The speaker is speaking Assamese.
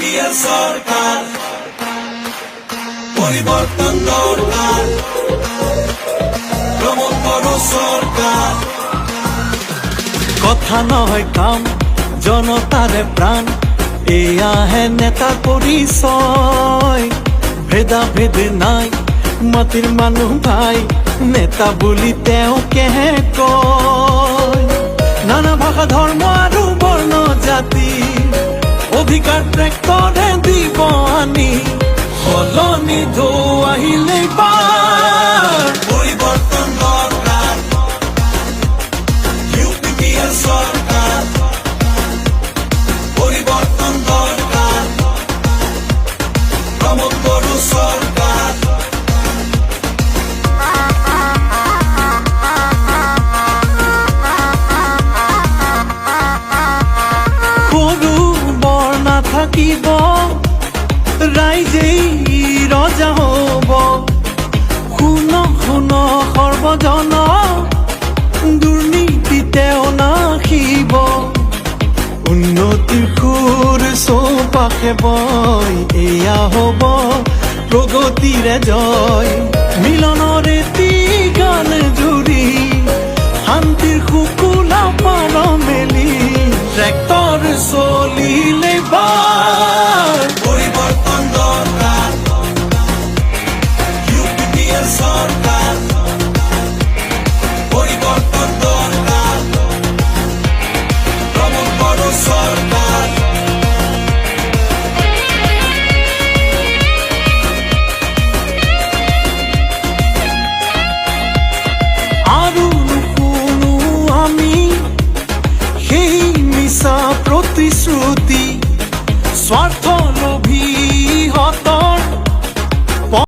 ইউপিপিএল সরকার পরিবর্তন দরকার প্রমোদ বড় সরকার কথা নয় কাম জনতারে প্রাণ এয়া হে নেতা পরিচয় ভেদা ভেদ নাই মাটিৰ মানুহ ভাই নেতা বুলি তেওঁ কেহে কয় নানা ভাষা ধৰ্ম আৰু বৰ্ণ জাতি অধিকাৰ ট্ৰেক্টৰে দিব আনি সলনি ঢৌ আহিলে বাৰ পৰিবৰ্তন দৰকাৰ ইউপিপিএল সৰকাৰ পৰিবৰ্তন দৰকাৰ প্ৰমোদ বড় সৰকাৰ সৰু বৰ নাথাকিব ৰাইজেই ৰজা হ'ব শুন শুন সৰ্বজন দুৰ্নীতি তেওঁ নাখিব উন্নতিৰ সুৰ চৌপাশে বয় এয়া হ'ব প্ৰগতিৰে জয় মিলনৰে গান জুৰি শান্তিৰ শুকুলা পাৰ মেলি ট্ৰেক্টৰ চলিলে বাৰ পৰিবৰ্তন দৰকাৰ ইউপিপিএল সৰকাৰ পৰিবৰ্তন দৰকাৰ প্ৰমোদ বড় সৰকাৰ আৰু নুশুনো আমি সেই মিছা প্ৰতিশ্ৰুতি স্বাৰ্থ লোভী হত